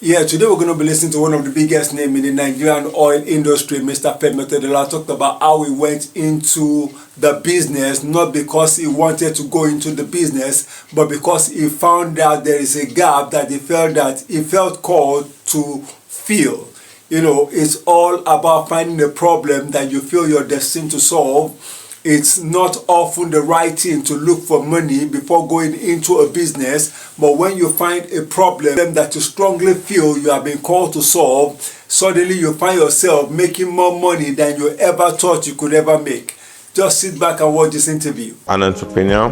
Yeah, today we're going to be listening to one of the biggest names in the Nigerian oil industry, Mr. FEMI. OTEDOLA talked about how he went into the business, not because he wanted to go into the business, but because he found out there is a gap that he felt called to fill. You know, it's all about finding a problem that you feel you're destined to solve. It's not often the right thing to look for money before going into a business, but when you find a problem that you strongly feel you have been called to solve, suddenly you find yourself making more money than you ever thought you could ever make. Just sit back and watch this interview. An entrepreneur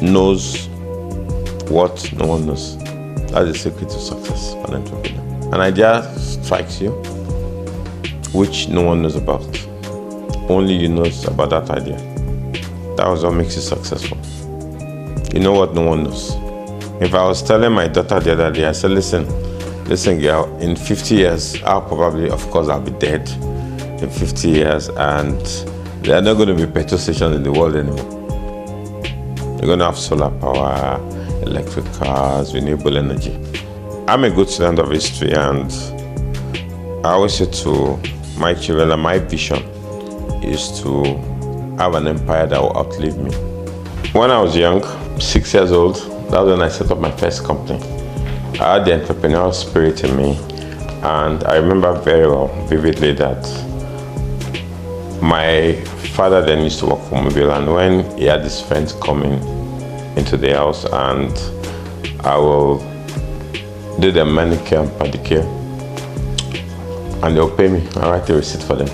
knows what no one knows. That's the secret to success for an entrepreneur. An idea strikes you, which no one knows about. Only you know about that idea. That was what makes you successful. You know what no one knows. If I was telling my daughter the other day, I said, listen girl, in 50 years, I'll be dead in 50 years, and there are not going to be petrol stations in the world anymore. You're going to have solar power, electric cars, renewable energy. I'm a good student of history, and I always say to my children that my vision is to have an empire that will outlive me. When I was young, 6 years old, that was when I set up my first company. I had the entrepreneurial spirit in me, and I remember very well, vividly, that my father then used to work for Mobile, and when he had his friends coming into the house, and I will do the manicure and pedicure, and they'll pay me and write a receipt for them.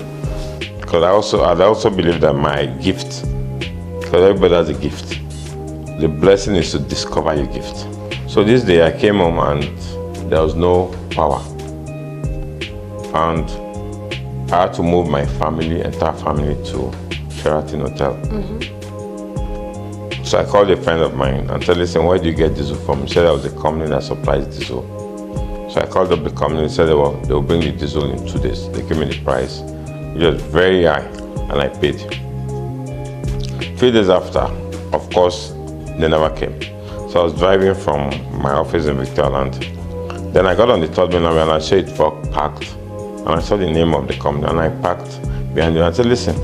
Because I also believe that my gift, because everybody has a gift, the blessing is to discover your gift. So this day I came home and there was no power, and I had to move my entire family to Sheraton Hotel. So I called a friend of mine and said, listen, where do you get diesel from? He said there was a company that supplies diesel. So I called up the company and said, well, they'll bring the diesel in 2 days. They gave me the price. It was very high, and I paid. 3 days after, of course, they never came. So I was driving from my office in Victorialand. Then I got on the third mainland and I saw it parked, and I saw the name of the company, and I parked behind it. I said, listen,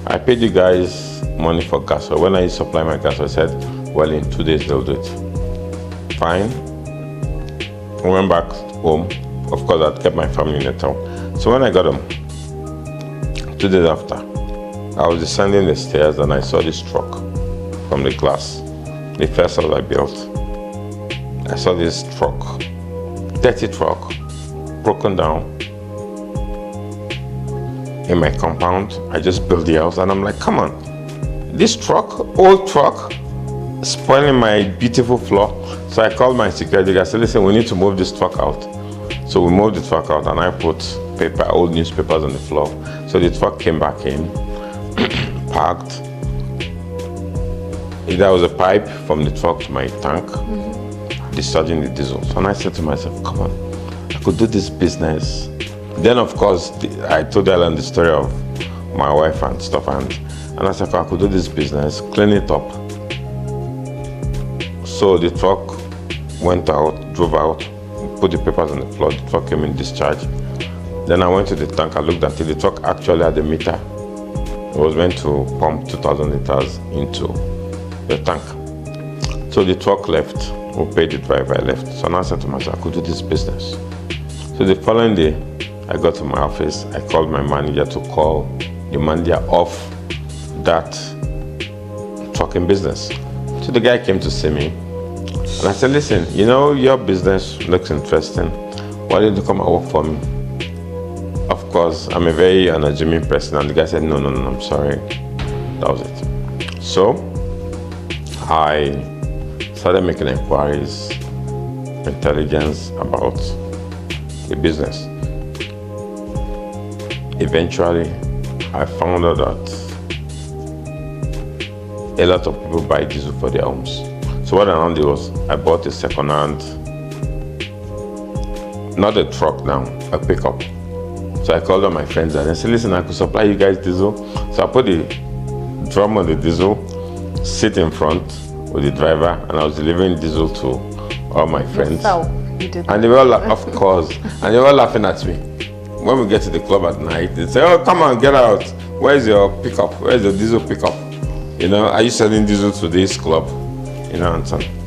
I paid you guys money for gas. So when I supply my gas, I said, well, in 2 days they'll do it. Fine. I went back home. Of course, I'd kept my family in the town. So when I got home, 2 days after, I was descending the stairs and I saw this truck from the glass. The first house I built. I saw this truck, dirty truck, broken down in my compound. I just built the house and I'm like, come on, this truck, old truck, spoiling my beautiful floor. So I called my security guy. I said, listen, we need to move this truck out. So we moved the truck out and I put old newspapers on the floor. So the truck came back in, parked. There was a pipe from the truck to my tank, discharging the diesel. So and I said to myself, come on, I could do this business. Then of course, I told Ellen the story of my wife and stuff, and I said, I could do this business, clean it up. So the truck went out, drove out, put the papers on the floor, the truck came in discharge. Then I went to the tank, I looked at it, the truck actually had a meter. It was meant to pump 2,000 liters into the tank. So the truck left, we paid the driver, I left. So now I said to myself, I could do this business. So the following day, I got to my office, I called my manager to call the manager of that trucking business. So the guy came to see me, and I said, listen, you know, your business looks interesting. Why don't you come and work for me? Of course, I'm a very unassuming person, and the guy said, no, I'm sorry. That was it. So I started making inquiries, intelligence about the business. Eventually, I found out that a lot of people buy diesel for their homes. So what I did was I bought a second-hand, not a truck now, a pickup. So I called all my friends and I said, listen, I could supply you guys diesel. So I put the drum on the diesel, sit in front with the driver, and I was delivering diesel to all my friends. You did. And they were all, of course, and they were all laughing at me. When we get to the club at night, they say, "Oh, come on, get out. Where's your pickup? Where's your diesel pickup? You know, are you selling diesel to this club?" You know, and so on.